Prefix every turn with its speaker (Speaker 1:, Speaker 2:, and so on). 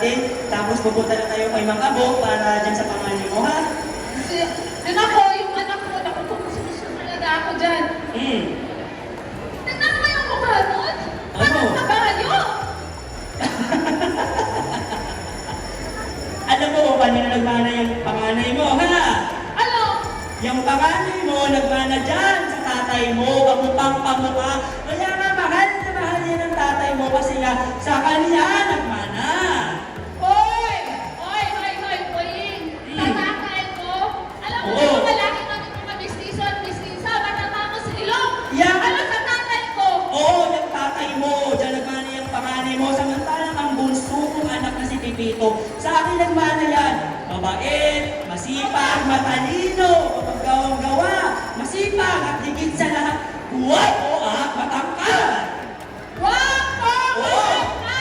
Speaker 1: natin. Tapos pupunta na tayo kay Mang Abo para dyan sa panganay mo, ha?
Speaker 2: Anak ko, yung anak ko, naku, kumusumusok talaga ako dyan. Tignan mo yung mukha nun? Parang kabayo.
Speaker 1: Alam mo kung kanina nagmana yung panganay mo, ha?
Speaker 2: Ano?
Speaker 1: Yung panganay mo, nagmana dyan sa tatay mo, kamukang kamukha. Kaya nga, mahal na mahal yan ang tatay mo kasi nga sa kanya nagmana.
Speaker 2: Hoy! Hoy, hoy, hoy, Boying! Tatakain ko? Alam mo,
Speaker 1: Oo.
Speaker 2: yung malaki kami mga mistiso at mistisa, matama ko sa ilong!
Speaker 1: Yan.
Speaker 2: Ano sa tatay ko?
Speaker 1: Oo, yung tatay mo, dyan nagmana yung panganay mo. Samantalang ang bunso kong anak na si Pipito, sa akin nagmana yan. Mabait, masipag, matalino, kapag gawa, masipag at higit sa lahat, guwapo at matangkad.
Speaker 2: Wako!
Speaker 1: Oo.